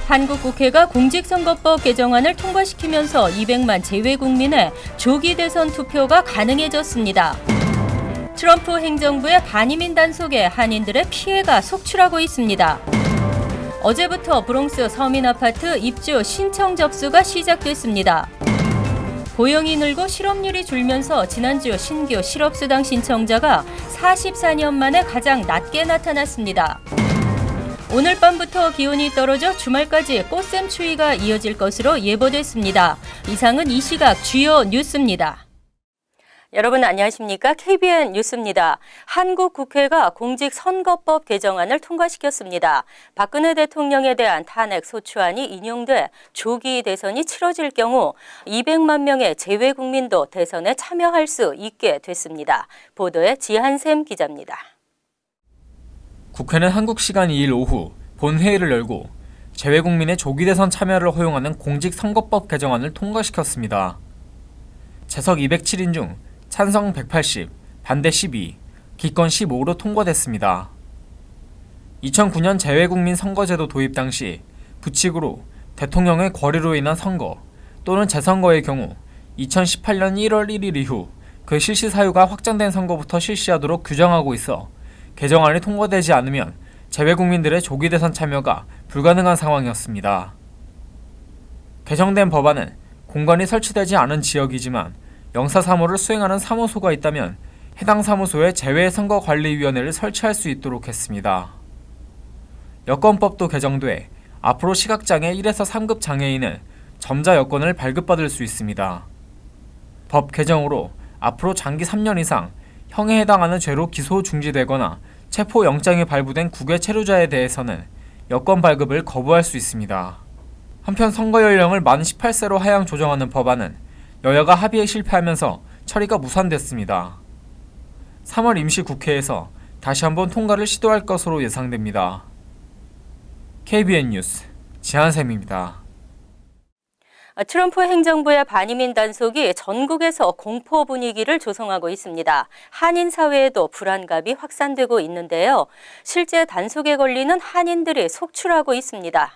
한국 국회가 공직선거법 개정안을 통과시키면서 200만 재외국민의 조기 대선 투표가 가능해졌습니다. 트럼프 행정부의 반이민 단속에 한인들의 피해가 속출하고 있습니다. 어제부터 브롱스 서민 아파트 입주 신청 접수가 시작됐습니다. 고용이 늘고 실업률이 줄면서 지난주 신규 실업수당 신청자가 44년 만에 가장 낮게 나타났습니다. 오늘 밤부터 기온이 떨어져 주말까지 꽃샘추위가 이어질 것으로 예보됐습니다. 이상은 이 시각 주요 뉴스입니다. 여러분 안녕하십니까? KBN 뉴스입니다. 한국 국회가 공직선거법 개정안을 통과시켰습니다. 박근혜 대통령에 대한 탄핵 소추안이 인용돼 조기 대선이 치러질 경우 200만 명의 재외국민도 대선에 참여할 수 있게 됐습니다. 보도에 지한샘 기자입니다. 국회는 한국 시간 2일 오후 본회의를 열고 재외국민의 조기 대선 참여를 허용하는 공직선거법 개정안을 통과시켰습니다. 재석 207인 중 찬성 180, 반대 12, 기권 15로 통과됐습니다. 2009년 재외국민 선거제도 도입 당시 부칙으로 대통령의 거리로 인한 선거 또는 재선거의 경우 2018년 1월 1일 이후 그 실시 사유가 확정된 선거부터 실시하도록 규정하고 있어 개정안이 통과되지 않으면 재외국민들의 조기 대선 참여가 불가능한 상황이었습니다. 개정된 법안은 공관이 설치되지 않은 지역이지만 영사 사무를 수행하는 사무소가 있다면 해당 사무소에 재외선거관리위원회를 설치할 수 있도록 했습니다. 여권법도 개정돼 앞으로 시각장애 1에서 3급 장애인은 점자 여권을 발급받을 수 있습니다. 법 개정으로 앞으로 장기 3년 이상 형에 해당하는 죄로 기소 중지되거나 체포영장이 발부된 국외 체류자에 대해서는 여권 발급을 거부할 수 있습니다. 한편 선거 연령을 만 18세로 하향 조정하는 법안은 여야가 합의에 실패하면서 처리가 무산됐습니다. 3월 임시국회에서 다시 한번 통과를 시도할 것으로 예상됩니다. KBN 뉴스 지한샘입니다. 트럼프 행정부의 반이민 단속이 전국에서 공포 분위기를 조성하고 있습니다. 한인 사회에도 불안감이 확산되고 있는데요. 실제 단속에 걸리는 한인들이 속출하고 있습니다.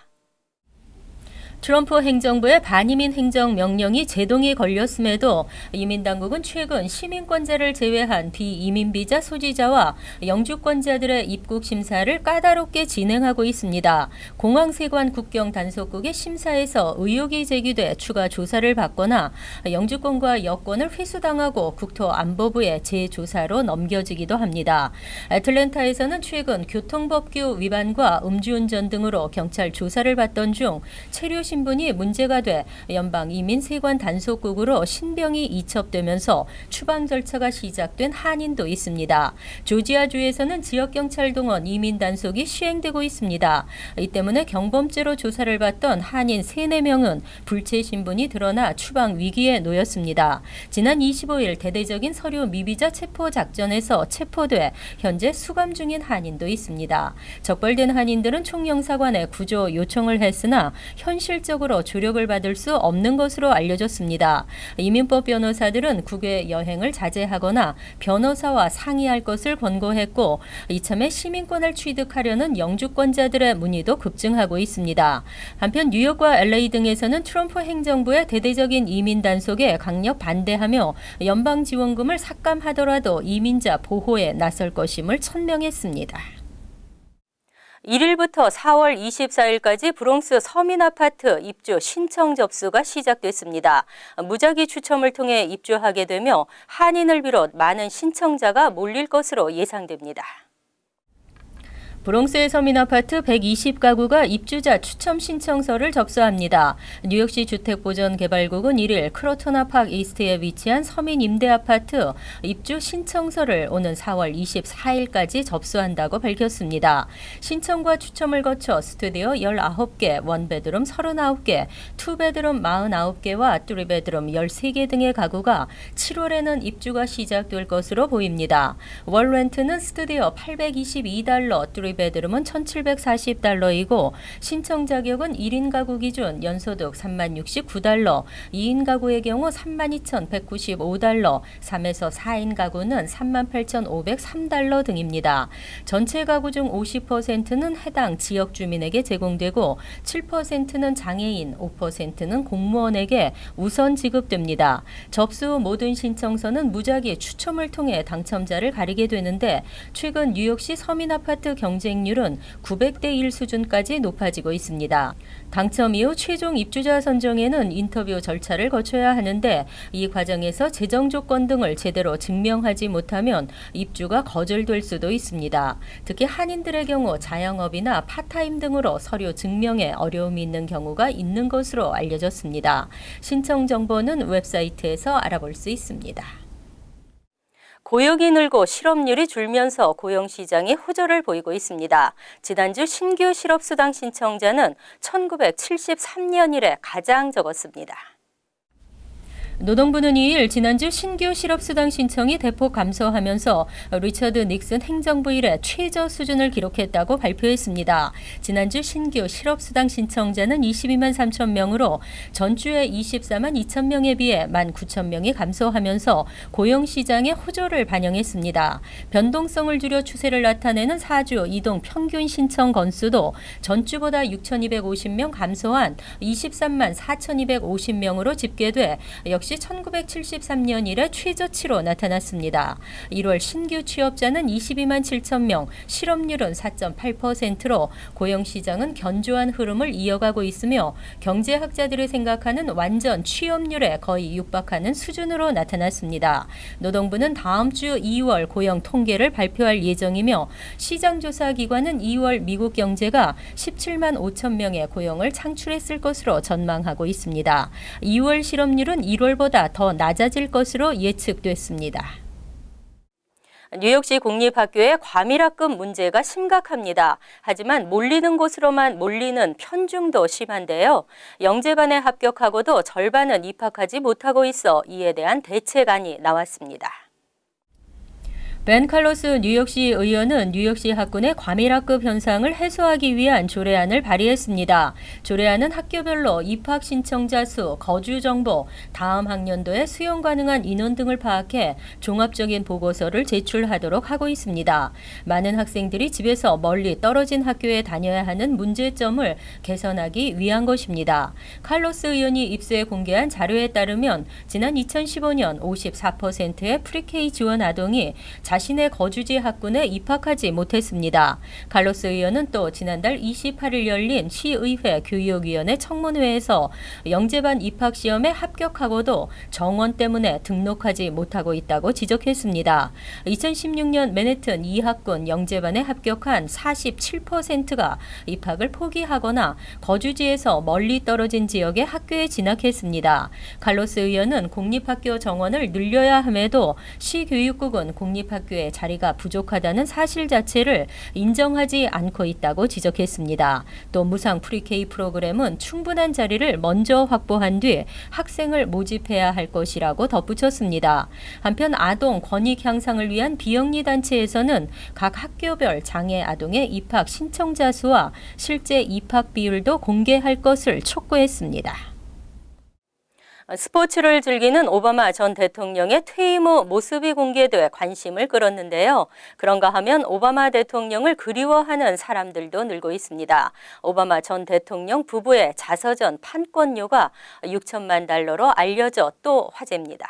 트럼프 행정부의 반이민 행정명령이 제동이 걸렸음에도 이민당국은 최근 시민권자를 제외한 비이민비자 소지자와 영주권자들의 입국 심사를 까다롭게 진행하고 있습니다. 공항세관 국경단속국의 심사에서 의혹이 제기돼 추가 조사를 받거나 영주권과 여권을 회수당하고 국토안보부의 재조사로 넘겨지기도 합니다. 애틀랜타에서는 최근 교통법규 위반과 음주운전 등으로 경찰 조사를 받던 중 체류 신분이 문제가 돼 연방이민세관 단속국으로 신병이 이첩되면서 추방 절차가 시작된 한인도 있습니다. 조지아주에서는 지역경찰 동원 이민 단속이 시행되고 있습니다. 이 때문에 경범죄로 조사를 받던 한인 3, 4명은 불체 신분이 드러나 추방 위기에 놓였습니다. 지난 25일 대대적인 서류 미비자 체포 작전에서 체포돼 현재 수감 중인 한인도 있습니다. 적발된 한인들은 총영사관에 구조 요청을 했으나 현실적으로 조력을 받을 수 없는 것으로 알려졌습니다. 이민법 변호사들은 국외 여행을 자제하거나 변호사와 상의할 것을 권고했고 이참에 시민권을 취득하려는 영주권자들의 문의도 급증하고 있습니다. 한편 뉴욕과 LA 등에서는 트럼프 행정부의 대대적인 이민 단속에 강력 반대하며 연방 지원금을 삭감하더라도 이민자 보호에 나설 것임을 천명했습니다. 1일부터 4월 24일까지 브롱스 서민 아파트 입주 신청 접수가 시작됐습니다. 무작위 추첨을 통해 입주하게 되며 한인을 비롯 많은 신청자가 몰릴 것으로 예상됩니다. 브롱스의 서민 아파트 120가구가 입주자 추첨 신청서를 접수합니다. 뉴욕시 주택보전개발국은 1일 크로토나 파크 이스트에 위치한 서민 임대 아파트 입주 신청서를 오는 4월 24일까지 접수한다고 밝혔습니다. 신청과 추첨을 거쳐 스튜디오 19개, 원베드룸 39개, 투베드룸 49개와 쓰리베드룸 13개 등의 가구가 7월에는 입주가 시작될 것으로 보입니다. 월 렌트는 스튜디오 $822, 3베드룸은 $1,740이고 신청 자격은 1인 가구 기준 연소득 $30,069, 2인 가구의 경우 $32,195, 3에서 4인 가구는 $38,503 등입니다. 전체 가구 중 50%는 해당 지역 주민에게 제공되고 7%는 장애인, 5%는 공무원에게 우선 지급됩니다. 접수 후 모든 신청서는 무작위 추첨을 통해 당첨자를 가리게 되는데 최근 뉴욕시 서민 아파트 경쟁률은 900대 1 수준까지 높아지고 있습니다. 당첨 이후 최종 입주자 선정에는 인터뷰 절차를 거쳐야 하는데 이 과정에서 재정 조건 등을 제대로 증명하지 못하면 입주가 거절될 수도 있습니다. 특히 한인들의 경우 자영업이나 파타임 등으로 서류 증명에 어려움이 있는 경우가 있는 것으로 알려졌습니다. 신청 정보는 웹사이트에서 알아볼 수 있습니다. 고용이 늘고 실업률이 줄면서 고용시장이 호조를 보이고 있습니다. 지난주 신규 실업수당 신청자는 1973년 이래 가장 적었습니다. 노동부는 2일 지난주 신규 실업수당 신청이 대폭 감소하면서 리처드 닉슨 행정부 이래 최저 수준을 기록했다고 발표했습니다. 지난주 신규 실업수당 신청자는 22만 3천 명으로 전주에 24만 2천 명에 비해 1만 9천 명이 감소하면서 고용시장의 호조를 반영했습니다. 변동성을 줄여 추세를 나타내는 4주 이동 평균 신청 건수도 전주보다 6,250명 감소한 23만 4,250명으로 집계돼 역시 1973년 이래 최저치로 나타났습니다. 1월 신규 취업자는 22만 7천 명, 실업률은 4.8%로 고용시장은 견조한 흐름을 이어가고 있으며 경제학자들이 생각하는 완전 취업률에 거의 육박하는 수준으로 나타났습니다. 노동부는 다음 주 2월 고용 통계를 발표할 예정이며 시장조사기관은 2월 미국 경제가 17만 5천 명의 고용을 창출했을 것으로 전망하고 있습니다. 2월 실업률은 1월보다 더 낮아질 것으로 예측됐습니다. 뉴욕시 공립학교의 과밀학급 문제가 심각합니다. 하지만 몰리는 곳으로만 몰리는 편중도 심한데요. 영재반에 합격하고도 절반은 입학하지 못하고 있어 이에 대한 대책안이 나왔습니다. 벤 칼로스 뉴욕시 의원은 뉴욕시 학군의 과밀학급 현상을 해소하기 위한 조례안을 발의했습니다. 조례안은 학교별로 입학 신청자 수, 거주 정보, 다음 학년도에 수용 가능한 인원 등을 파악해 종합적인 보고서를 제출하도록 하고 있습니다. 많은 학생들이 집에서 멀리 떨어진 학교에 다녀야 하는 문제점을 개선하기 위한 것입니다. 칼로스 의원이 입수해 공개한 자료에 따르면 지난 2015년 54%의 프리K 지원 아동이 자신의 거주지 학군에 입학하지 못했습니다. 칼로스 의원은 또 지난달 28일 열린 시의회 교육위원회 청문회에서 영재반 입학시험에 합격하고도 정원 때문에 등록하지 못하고 있다고 지적했습니다. 2016년 맨해튼 2학군 영재반에 합격한 47%가 입학을 포기하거나 거주지에서 멀리 떨어진 지역의 학교에 진학했습니다. 칼로스 의원은 공립학교 정원을 늘려야 함에도 시교육국은 공립학교의 자리가 부족하다는 사실 자체를 인정하지 않고 있다고 지적했습니다. 또 무상 프리K 프로그램은 충분한 자리를 먼저 확보한 뒤 학생을 모집해야 할 것이라고 덧붙였습니다. 한편 아동 권익 향상을 위한 비영리 단체에서는 각 학교별 장애 아동의 입학 신청자 수와 실제 입학 비율도 공개할 것을 촉구했습니다. 스포츠를 즐기는 오바마 전 대통령의 퇴임 후 모습이 공개돼 관심을 끌었는데요. 그런가 하면 오바마 대통령을 그리워하는 사람들도 늘고 있습니다. 오바마 전 대통령 부부의 자서전 판권료가 $6천만 알려져 또 화제입니다.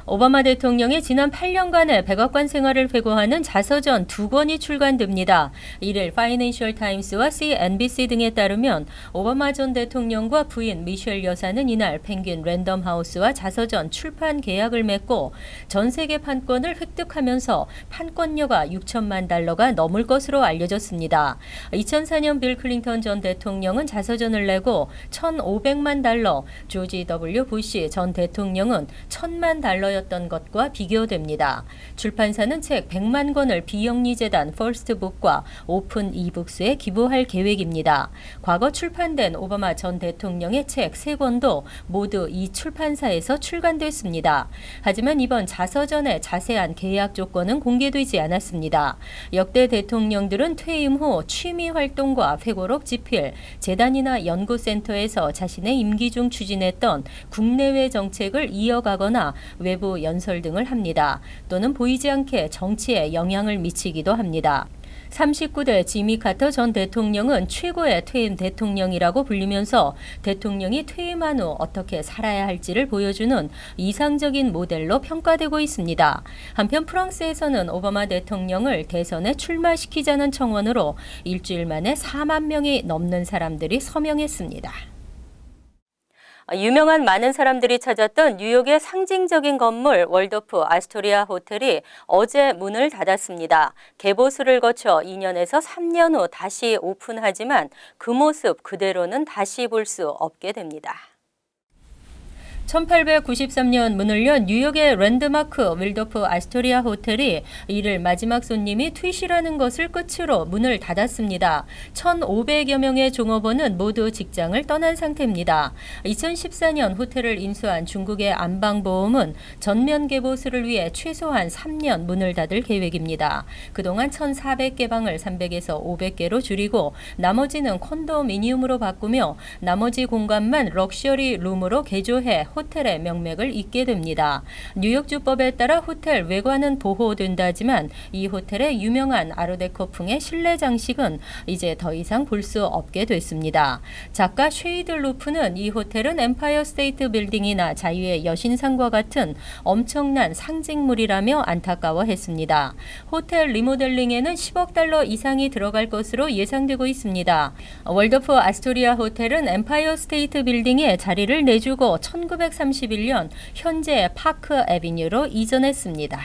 오바마 대통령의 지난 8년간의 백악관 생활을 회고하는 자서전 2권이 출간됩니다. 1일 파이낸셜 타임스와 CNBC 등에 따르면 오바마 전 대통령과 부인 미셸 여사는 이날 펭귄 랜덤 하우스와 자서전 출판 계약을 맺고 전 세계 판권을 획득하면서 판권료가 $6천만 넘을 것으로 알려졌습니다. 2004년 빌 클린턴 전 대통령은 자서전을 내고 $1,500만, 조지 W 부시 전 대통령은 $1,000만 문서였던 것과 비교됩니다. 출판사는 책 100만 권을 비영리재단 퍼스트북과 오픈 이북스에 기부할 계획입니다. 과거 출판된 오바마 전 대통령의 책 3권도 모두 이 출판사에서 출간됐습니다. 하지만 이번 자서전의 자세한 계약 조건은 공개되지 않았습니다. 역대 대통령들은 퇴임 후 취미 활동과 회고록 집필, 재단이나 연구센터에서 자신의 임기 중 추진했던 국내외 정책을 이어가거나 외부 연설 등을 합니다. 또는 보이지 않게 정치에 영향을 미치기도 합니다. 39대 지미 카터 전 대통령은 최고의 퇴임 대통령이라고 불리면서 대통령이 퇴임한 후 어떻게 살아야 할지를 보여주는 이상적인 모델로 평가되고 있습니다. 한편 프랑스에서는 오바마 대통령을 대선에 출마시키자는 청원으로 일주일 만에 4만 명이 넘는 사람들이 서명했습니다. 유명한 많은 사람들이 찾았던 뉴욕의 상징적인 건물 월도프 아스토리아 호텔이 어제 문을 닫았습니다. 개보수를 거쳐 2년에서 3년 후 다시 오픈하지만 그 모습 그대로는 다시 볼 수 없게 됩니다. 1893년 문을 연 뉴욕의 랜드마크 윌도프 아스토리아 호텔이 이를 마지막 손님이 퇴실하는 것을 끝으로 문을 닫았습니다. 1,500여 명의 종업원은 모두 직장을 떠난 상태입니다. 2014년 호텔을 인수한 중국의 안방보험은 전면 개보수를 위해 최소한 3년 문을 닫을 계획입니다. 그동안 1,400개 방을 300에서 500개로 줄이고 나머지는 콘도미니움으로 바꾸며 나머지 공간만 럭셔리 룸으로 개조해 호텔의 명맥을 잇게 됩니다. 뉴욕주법에 따라 호텔 외관은 보호된다지만 이 호텔의 유명한 아르데코풍의 실내 장식은 이제 더 이상 볼 수 없게 됐습니다. 작가 쉐이드 루프는 이 호텔은 엠파이어 스테이트 빌딩이나 자유의 여신상과 같은 엄청난 상징물이라며 안타까워했습니다. 호텔 리모델링에는 10억 달러 이상이 들어갈 것으로 예상되고 있습니다. 월더프 아스토리아 호텔은 엠파이어 스테이트 빌딩에 자리를 내주고 1931년 현재 파크 애비뉴로 이전했습니다.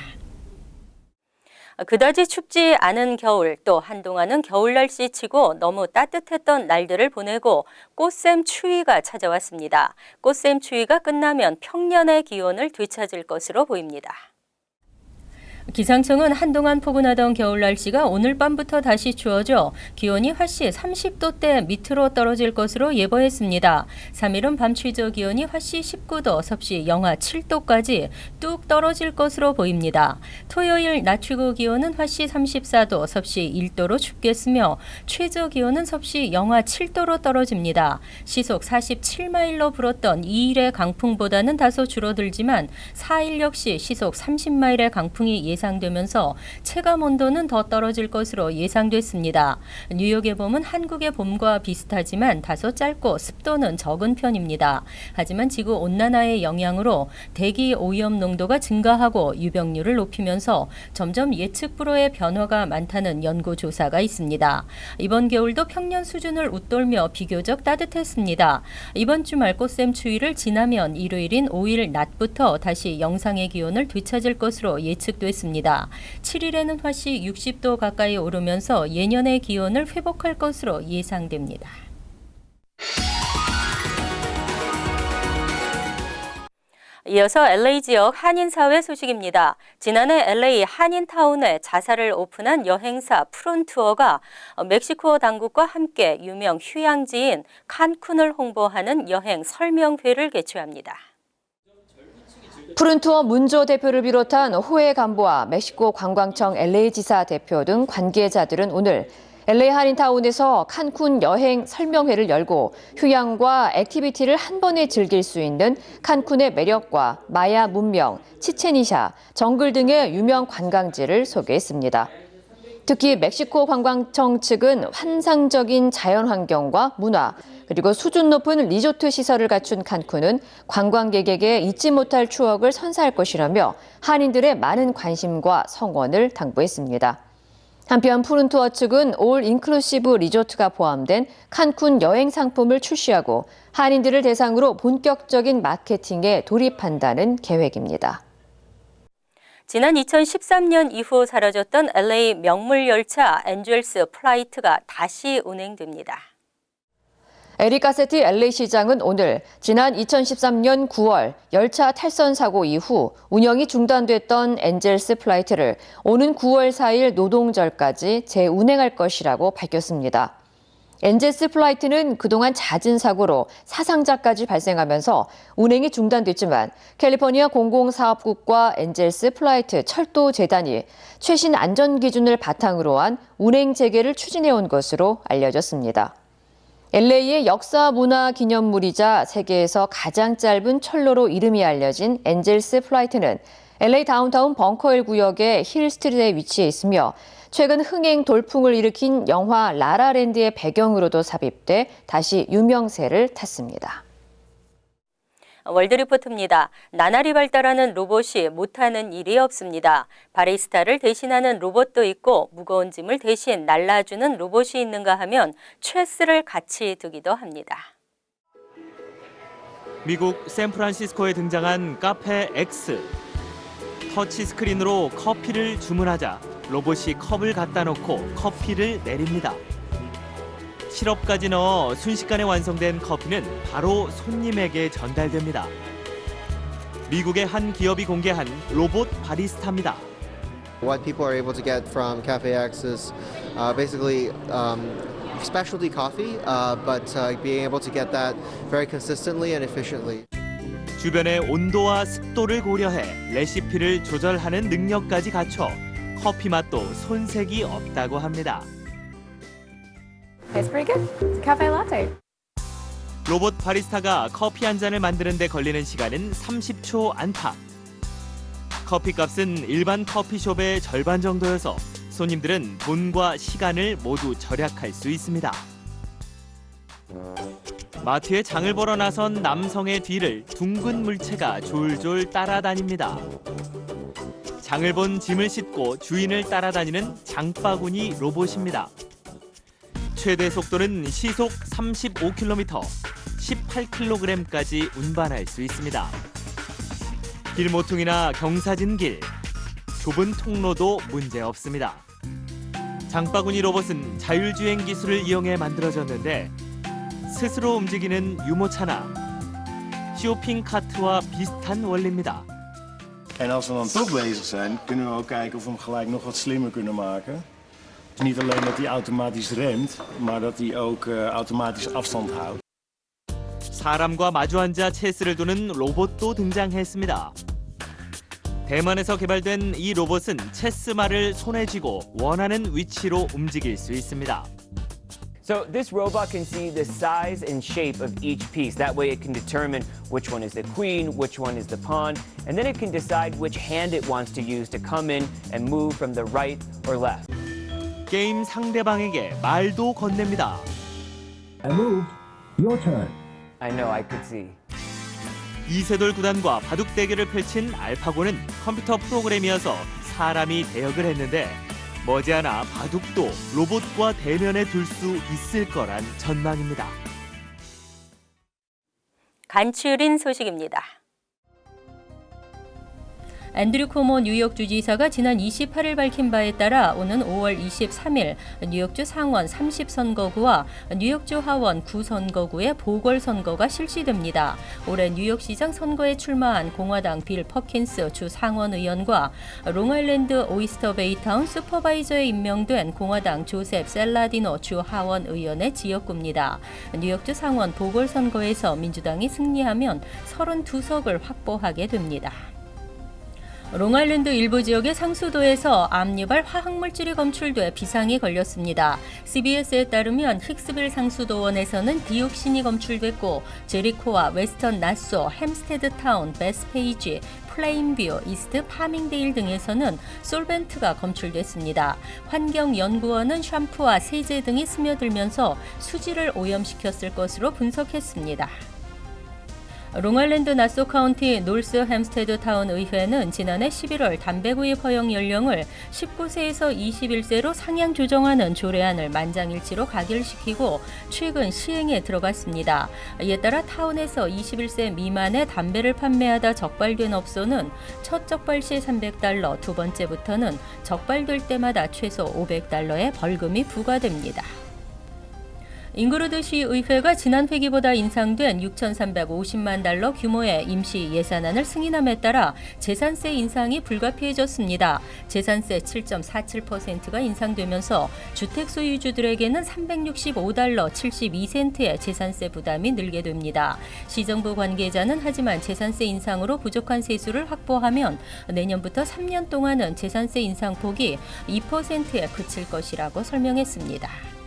그다지 춥지 않은 겨울, 또 한동안은 겨울 날씨치고 너무 따뜻했던 날들을 보내고 꽃샘 추위가 찾아왔습니다. 꽃샘 추위가 끝나면 평년의 기온을 되찾을 것으로 보입니다. 기상청은 한동안 포근하던 겨울 날씨가 오늘 밤부터 다시 추워져 기온이 화씨 30도대 밑으로 떨어질 것으로 예보했습니다. 3일은 밤 최저 기온이 화씨 19도, 섭씨 영하 7도까지 뚝 떨어질 것으로 보입니다. 토요일 낮 최고 기온은 화씨 34도, 섭씨 1도로 춥겠으며 최저 기온은 섭씨 영하 7도로 떨어집니다. 시속 47마일로 불었던 2일의 강풍보다는 다소 줄어들지만 4일 역시 시속 30마일의 강풍이 예상되면서 체감 온도는 더 떨어질 것으로 예상됐습니다. 뉴욕의 봄은 한국의 봄과 비슷하지만 다소 짧고 습도는 적은 편입니다. 하지만 지구 온난화의 영향으로 대기 오염 농도가 증가하고 유병률을 높이면서 점점 예측 불허의 변화가 많다는 연구 조사가 있습니다. 이번 겨울도 평년 수준을 웃돌며 비교적 따뜻했습니다. 이번 주말 꽃샘 추위를 지나면 일요일인 5일 낮부터 다시 영상의 기온을 되찾을 것으로 예측됐습니다. 7일에는 화씨 60도 가까이 오르면서 예년의 기온을 회복할 것으로 예상됩니다. 이어서 LA 지역 한인사회 소식입니다. 지난해 LA 한인타운에 자사를 오픈한 여행사 푸른투어가 멕시코 당국과 함께 유명 휴양지인 칸쿤을 홍보하는 여행 설명회를 개최합니다. 푸른투어 문조 대표를 비롯한 호혜 간부와 멕시코 관광청 LA지사 대표 등 관계자들은 오늘 LA 한인타운에서 칸쿤 여행 설명회를 열고 휴양과 액티비티를 한 번에 즐길 수 있는 칸쿤의 매력과 마야 문명, 치첸이샤, 정글 등의 유명 관광지를 소개했습니다. 특히 멕시코 관광청 측은 환상적인 자연환경과 문화, 그리고 수준 높은 리조트 시설을 갖춘 칸쿤은 관광객에게 잊지 못할 추억을 선사할 것이라며 한인들의 많은 관심과 성원을 당부했습니다. 한편 푸른투어 측은 올 인클루시브 리조트가 포함된 칸쿤 여행 상품을 출시하고 한인들을 대상으로 본격적인 마케팅에 돌입한다는 계획입니다. 지난 2013년 이후 사라졌던 LA 명물 열차 엔젤스 플라이트가 다시 운행됩니다. 에릭 가세티 LA 시장은 오늘 지난 2013년 9월 열차 탈선 사고 이후 운영이 중단됐던 엔젤스 플라이트를 오는 9월 4일 노동절까지 재운행할 것이라고 밝혔습니다. 엔젤스 플라이트는 그동안 잦은 사고로 사상자까지 발생하면서 운행이 중단됐지만 캘리포니아 공공사업국과 엔젤스 플라이트 철도재단이 최신 안전기준을 바탕으로 한 운행 재개를 추진해온 것으로 알려졌습니다. LA의 역사 문화 기념물이자 세계에서 가장 짧은 철로로 이름이 알려진 엔젤스 플라이트는 LA 다운타운 벙커힐 구역의 힐 스트리트에 위치해 있으며 최근 흥행 돌풍을 일으킨 영화 라라랜드의 배경으로도 삽입돼 다시 유명세를 탔습니다. 월드리포트입니다. 나날이 발달하는 로봇이 못하는 일이 없습니다. 바리스타를 대신하는 로봇도 있고 무거운 짐을 대신 날라주는 로봇이 있는가 하면 체스를 같이 두기도 합니다. 미국 샌프란시스코에 등장한 카페 X. 터치 스크린으로 커피를 주문하자 로봇이 컵을 갖다 놓고 커피를 내립니다. 시럽까지 넣어 순식간에 완성된 커피는 바로 손님에게 전달됩니다. 미국의 한 기업이 공개한 로봇 바리스타입니다. What people are able to get from Cafe X is basically specialty coffee, but being able to get that very consistently and efficiently. 주변의 온도와 습도를 고려해 레시피를 조절하는 능력까지 갖춰 커피 맛도 손색이 없다고 합니다. It's pretty good. It's a cafe latte. 로봇 바리스타가 커피 한 잔을 만드는 데 걸리는 시간은 30초 안팎. 커피값은 일반 커피숍의 절반 정도여서 손님들은 돈과 시간을 모두 절약할 수 있습니다. 마트에 장을 보러 나선 남성의 뒤를 둥근 물체가 졸졸 따라다닙니다. 장을 본 짐을 싣고 주인을 따라다니는 장바구니 로봇입니다. 최대 속도는 시속 35km, 18kg까지 운반할 수 있습니다. 길모퉁이나 경사진 길, 좁은 통로도 문제 없습니다. 장바구니 로봇은 자율주행 기술을 이용해 만들어졌는데 스스로 움직이는 유모차나 쇼핑 카트와 비슷한 원리입니다. En als we dan toch bezig zijn, kunnen we ook kijken of we hem gelijk nog wat slimmer kunnen maken. Niet alleen dat hij automatisch remt, maar dat hij ook automatisch afstand houdt. 사람과 마주 앉아 체스를 두는 로봇도 등장했습니다. 대만에서 개발된 이 로봇은 체스말을 손에 쥐고 원하는 위치로 움직일 수 있습니다. So this robot can see the size and shape of each piece. That way it can determine which one is the queen, which one is the pawn, and then it can decide which hand it wants to use to come in and move from the right or left. 게임 상대방에게 말도 건넵니다. I move. Your turn. I know, I could see. 이세돌 구단과 바둑 대결을 펼친 알파고는 컴퓨터 프로그램이어서 사람이 대역을 했는데 머지않아 바둑도 로봇과 대면에 둘 수 있을 거란 전망입니다. 간추린 소식입니다. 앤드류 코모 뉴욕 주지사가 지난 28일 밝힌 바에 따라 오는 5월 23일 뉴욕주 상원 30선거구와 뉴욕주 하원 9선거구의 보궐선거가 실시됩니다. 올해 뉴욕시장 선거에 출마한 공화당 빌 퍼킨스 주 상원의원과 롱아일랜드 오이스터 베이타운 슈퍼바이저에 임명된 공화당 조셉 셀라디노 주 하원의원의 지역구입니다. 뉴욕주 상원 보궐선거에서 민주당이 승리하면 32석을 확보하게 됩니다. 롱아일랜드 일부 지역의 상수도에서 암유발 화학물질이 검출돼 비상이 걸렸습니다. CBS에 따르면 힉스빌 상수도원에서는 디옥신이 검출됐고 제리코와 웨스턴 나소, 햄스테드 타운, 베스페이지, 플레인뷰, 이스트 파밍데일 등에서는 솔벤트가 검출됐습니다. 환경연구원은 샴푸와 세제 등이 스며들면서 수질을 오염시켰을 것으로 분석했습니다. 롱아일랜드 나소 카운티 노스 햄스테드 타운 의회는 지난해 11월 담배 구입 허용 연령을 19세에서 21세로 상향 조정하는 조례안을 만장일치로 가결시키고 최근 시행에 들어갔습니다. 이에 따라 타운에서 21세 미만의 담배를 판매하다 적발된 업소는 첫 적발 시 $300, 두 번째부터는 적발될 때마다 최소 $500의 벌금이 부과됩니다. 잉그로드시의회가 지난 회기보다 인상된 6,350만 달러 규모의 임시 예산안을 승인함에 따라 재산세 인상이 불가피해졌습니다. 재산세 7.47%가 인상되면서 주택 소유주들에게는 365달러 72센트의 재산세 부담이 늘게 됩니다. 시정부 관계자는 하지만 재산세 인상으로 부족한 세수를 확보하면 내년부터 3년 동안은 재산세 인상폭이 2%에 그칠 것이라고 설명했습니다.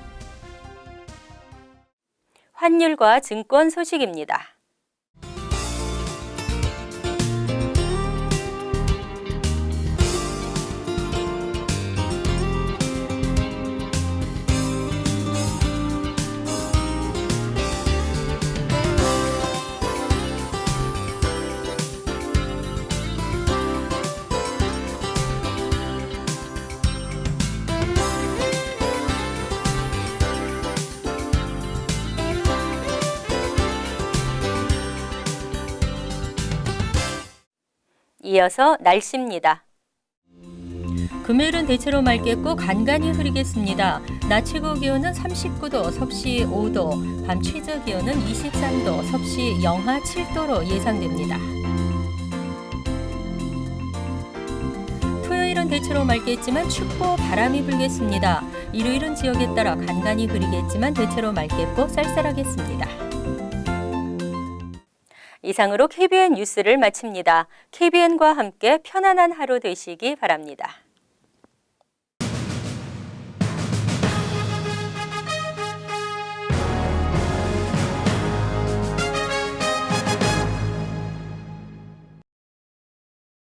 환율과 증권 소식입니다. 이어서 날씨입니다. 금요일은 대체로 맑겠고 간간히 흐리겠습니다. 낮 최고 기온은 39도, 섭씨 5도, 밤 최저 기온은 23도, 섭씨 영하 7도로 예상됩니다. 토요일은 대체로 맑겠지만 춥고 바람이 불겠습니다. 일요일은 지역에 따라 간간히 흐리겠지만 대체로 맑겠고 쌀쌀하겠습니다. 이상으로 KBN 뉴스를 마칩니다. KBN과 함께 편안한 하루 되시기 바랍니다.